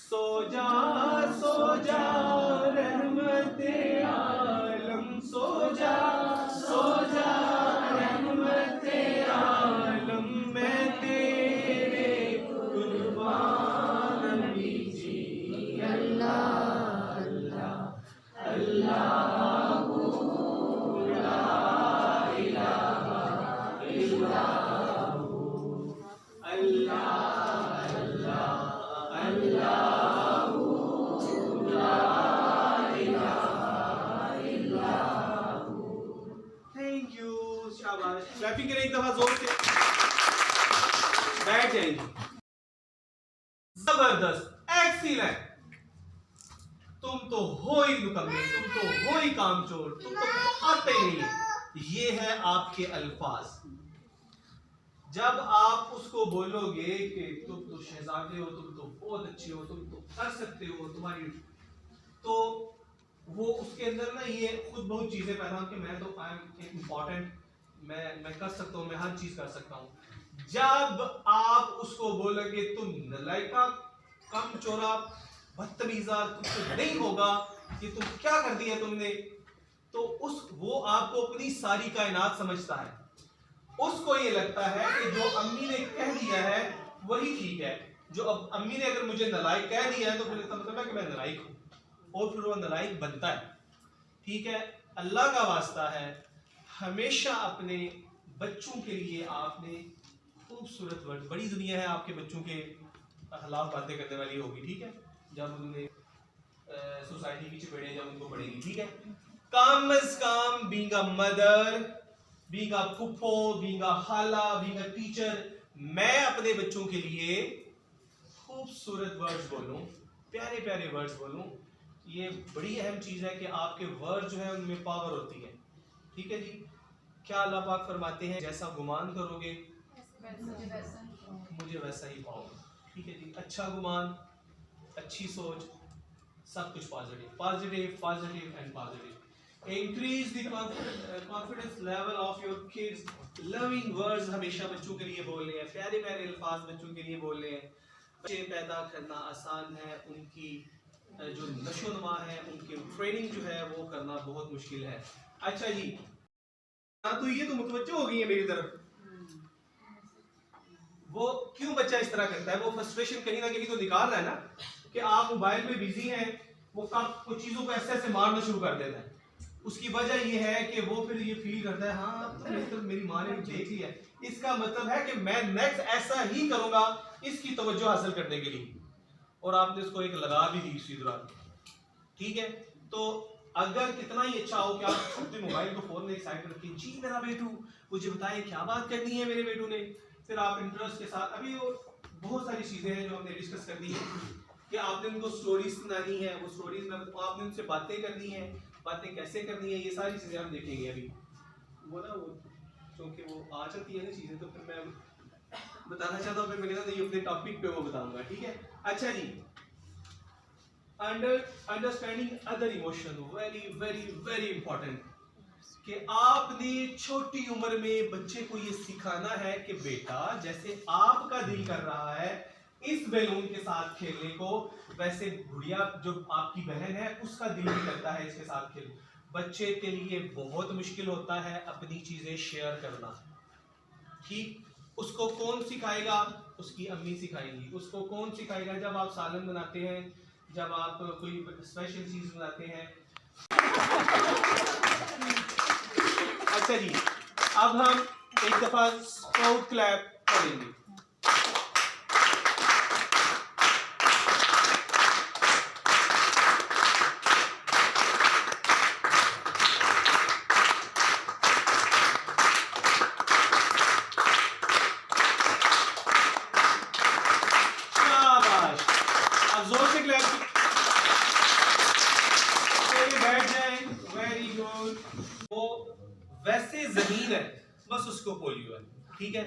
सो जा रहमते आलम, सो जा रहमते आलम, मैं तेरे कुर्बान नबी जी। अल्लाह अल्लाह अल्लाह ला इलाहा इल्लल्लाहु, अल्लाह अल्लाह अल्लाहु ला इलाहा इल्लल्लाहु। थैंक यू, शाबाश। क्लैपिंग करें एक दफा जोर से। बैठ जाएंगे। जबरदस्त, एक्सीलेंट। तुम तो हो ही मुकम्मल, तुम तो हो ही कामचोर, तुम तो आते ही नहीं। ये है आपके अल्फाज। जब आप उसको बोलोगे कि तुम तो शहजादे हो, तुम तो बहुत अच्छे हो, तुम तो कर सकते हो, तुम्हारी, तो वो उसके अंदर ना ये खुद बहुत चीजें पैदा हो कि मैं तो आई एम इम्पोर्टेंट, मैं कर सकता हूँ, मैं हर चीज कर सकता हूँ। जब आप उसको बोलोगे तुम नलायका, कम चोरा, बदतमीजा, तुमसे नहीं होगा, ये तुम क्या कर दिया तुमने, तो वो आपको अपनी सारी कायनात समझता है। उसको ये लगता है कि जो अम्मी ने कह दिया है वही ठीक है। जो अब अम्मी ने अगर मुझे नलायक कह दिया है तो फिर इसका मतलब है कि मैं नलायक हूँ, और फिर वो नलायक बनता है। ठीक है, अल्लाह का वास्ता है, हमेशा अपने बच्चों के लिए आपने खूबसूरत वर्ड, बड़ी दुनिया है आपके बच्चों के खिलाफ बातें करने वाली होगी। ठीक है, जब उन्हें सोसाइटी की चपेड़े जब उनको पड़ेगी। ठीक है, come as come being a mother, being a phuppo, being a khala, being a teacher, मैं अपने बच्चों के लिए खूबसूरत वर्ड्स बोलूं, प्यारे प्यारे वर्ड्स बोलूं। ये बड़ी अहम चीज है कि आपके वर्ड जो है उनमें पावर होती है। ठीक है जी, क्या अल्लाह पाक फरमाते हैं, जैसा गुमान करोगे मुझे वैसा ही पाओगे। ठीक है जी, अच्छा गुमान, अच्छी सोच, सब कुछ positive positive positive and positive. Increase the confidence level of your kids. Loving words हमेशा बच्चों के लिए बोलने हैं, प्यारे प्यारे अल्फाज बच्चों के लिए बोलने हैं। बच्चे पैदा करना आसान है, उनकी जो नशोनुमा है, उनकी ट्रेनिंग जो है वो करना बहुत मुश्किल है। अच्छा जी, तो ये तो मुतवज्जो हो गई है मेरी तरफ। वो क्यों बच्चा इस तरह करता है, वो फ्रस्ट्रेशन कहीं ना कहीं तो निकाल रहा है ना, कि आप मोबाइल पे बिजी हैं, वो कुछ चीजों को ऐसे ऐसे मारना शुरू कर देता है। उसकी वजह ये है कि वो फिर ये फील करता है, हाँ तो मेरी माँ ने देख लिया, इसका मतलब है कि मैं नेक्स्ट ऐसा ही करूंगा इसकी तवज्जो हासिल करने के लिए, और आपने उसको एक लगा भी दी इसी दौरान। ठीक है, तो अगर कितना ही अच्छा हो कि आप अपने मोबाइल को फोन में एक साइड रखिए, जी मेरा बेटू मुझे बताइए क्या बात करनी है मेरे बेटू ने, फिर आप इंटरेस्ट के साथ, अभी वो बहुत सारी चीजें हैं जो हमने डिस्कस करनी है कि आपने उनको स्टोरीज सुनानी है, वो स्टोरीज में आपने उनसे बातें करनी है, बातें कैसे करनी है, ये सारी चीजें हम देखेंगे अभी। वो ना वो क्योंकि वो आ जाती है ना चीजें, तो फिर मैं बताना चाहता हूँ, फिर मैं कहता हूँ अपने टॉपिक पे वो बताऊंगा। ठीक है, अच्छा जी, understanding other emotion, very very very important, कि आपने छोटी उम्र में बच्चे को ये सिखाना है कि बेटा जैसे आपका दिल कर रहा है इस बैलून के साथ खेलने को, वैसे गुड़िया जो आपकी बहन है उसका दिल भी करता है इसके साथ खेलने। बच्चे के लिए बहुत मुश्किल होता है अपनी चीजें शेयर करना। ठीक, उसको कौन सिखाएगा, उसकी अम्मी सिखाएंगी। उसको कौन सिखाएगा, जब आप सालन बनाते हैं, जब आप कोई स्पेशल चीज बनाते हैं। अच्छा जी, अब हम एक दफा स्पाउट क्लैप करेंगे। शाबाश, अब जोर से क्लैप, बैठ जाए, वेरी गुड। वो वैसे जमीन है, बस उसको पोलियो है। ठीक है,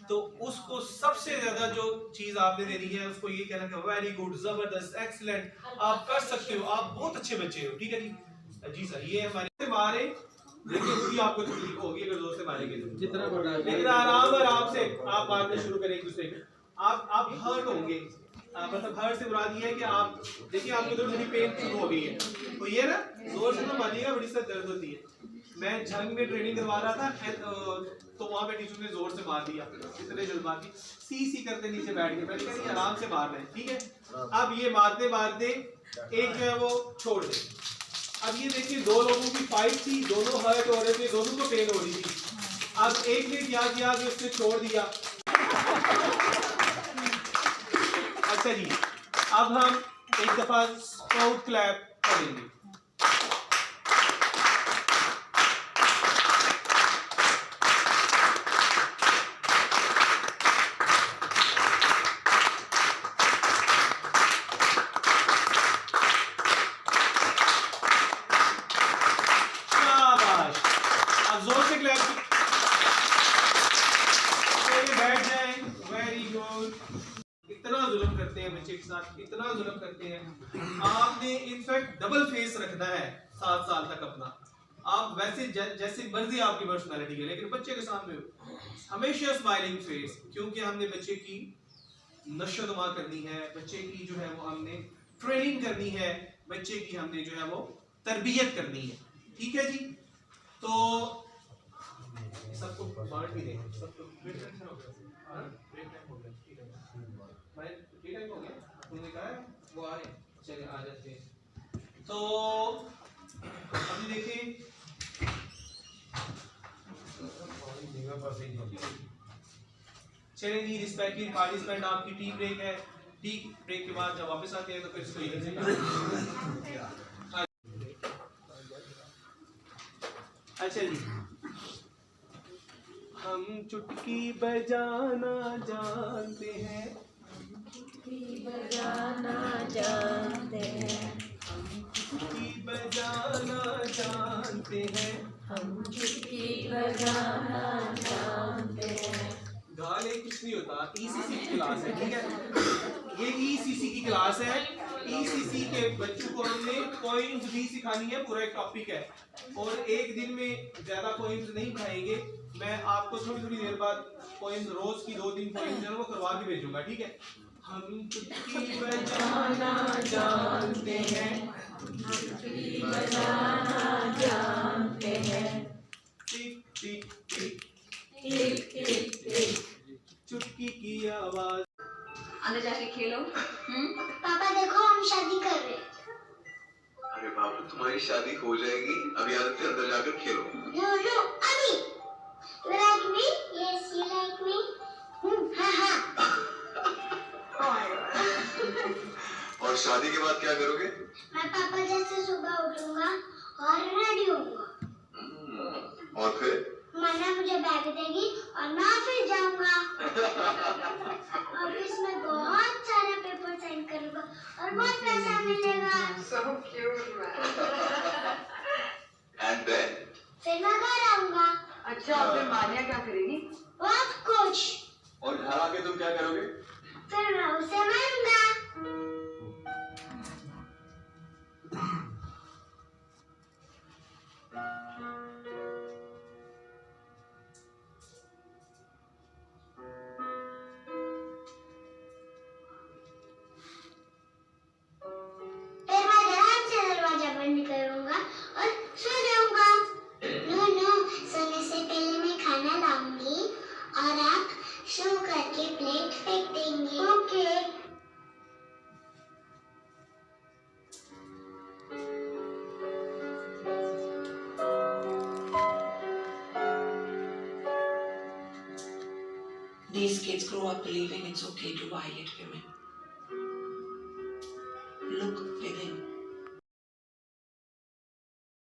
तो उसको सबसे ज्यादा जो चीज आपने देनी है उसको ये कहना कि वेरी गुड, जबरदस्त, एक्सीलेंट, आप कर सकते हो, आप बहुत अच्छे बच्चे हो। ठीक है जी, जी सर, ये हमारे से मारे, देखिए उसकी आपको तकलीफ होगी अगर जोर से मारेंगे तो, जितना बड़ा है लेकिन आराम से आप मारने शुरू करें एक दूसरे को, आप हर्ट होंगे। मतलब हर्ट से मुराद ये है कि आप देखिए आपको थोड़ी थोड़ी पेन शुरू हो गई है, तो ये ना जोर से ना मारिएगा, बड़ी सर दर्द होती है। मैं झंग में ट्रेनिंग करवा रहा था तो वहां पे टीचर ने जोर से मार दिया, इतने जज्बाती सी करते नीचे बैठ के, मैंने कहा ये आराम से मार रहे हैं, ठीक है। अब ये मारते मारते एक जो है वो छोड़ दे। अब ये देखिए दो लोगों की फाइट थी, दोनों हर्ट हो रहे थे, दोनों को पेन हो रही थी। अब एक ने क्या किया कि उसने छोड़ दिया। अच्छा जी, अब हम एक दफा स्पाउट क्लैप करेंगे। शाबाश, अब जोर से क्लैप, बैठ जाए। Very good. इतना जुल्म करते हैं बच्चे के साथ, इतना जुल्म करते हैं। आपने इनफैक्ट डबल फेस रखना है 7 साल तक अपना। आप वैसे जैसे मर्जी आपकी पर्सनालिटी है, लेकिन बच्चे के सामने हमेशा स्माइलिंग फेस, क्योंकि हमने बच्चे की नशोनुमा करनी है, बच्चे की जो है वो हमने ट्रेनिंग करनी है, बच्चे की हमने जो है वो तरबियत करनी है। ठीक है जी, तो सबको बांट भी दें, सबको ब्रेक टाइम हो गया, हां ब्रेक टाइम हो गया, ठीक है भाई, फ्री टाइम हो गया, तुमने कहा है वो आ रहे हैं, चलिए आ जाते हैं। तो अभी देखिए चलिए जी, रिस्पेक्टिव पार्टिसिपेंट आपकी टी ब्रेक है, टी ब्रेक के बाद जब वापस आते हैं तो फिर इसको इधर से अच्छा जी, हम चुटकी बजाना जानते हैं, चुटकी बजाना जानते हैं, हम चुटकी बजाना जानते हैं, हम चुटकी बजाना जानते हैं। गाले कुछ नहीं होता, ईसीसी की क्लास है, ठीक है, ये ईसीसी की क्लास है। ईसीसी के बच्चों को हमने पॉइंट्स भी सिखानी है, पूरा एक टॉपिक है, और एक दिन में ज्यादा पॉइंट्स नहीं खाएंगे। मैं आपको थोड़ी थोड़ी देर बाद पॉइंट्स रोज की 2-3 पॉइंट्स जो है वो करवा के भेजूंगा, ठीक है। हम चुटकी बजाना जानते हैं, चुटकी बजाना जानते हैं, टिक टिक टिक टिक टिक टिक, चुटकी की आवाज। अंदर जाके खेलो। पापा देखो हम शादी कर रहे हैं। अरे बाबू तुम्हारी शादी हो जाएगी, अभी आदत से अंदर जाकर खेलो। नो अभी। You like me? Yes, you like me? हाँ। और शादी के बाद क्या करोगे? मैं पापा जैसे सुबह उठूंगा और रेडी होऊंगा। और फिर? मन्ना मुझे बैग देगी और मैं ऑफिस जाऊंगा। ऑफिस में बहुत सारा पेपर साइन करूंगा और बहुत पैसा मिलेगा। So cute man. And then? फिर मैं घर आऊंगा। अच्छा, और फिर मानिया क्या करेगी? बहुत कुछ। और घर आके तुम क्या करोगे? फिर मैं उसे मारूंगा। These kids grow up believing it's okay to violate women. Look within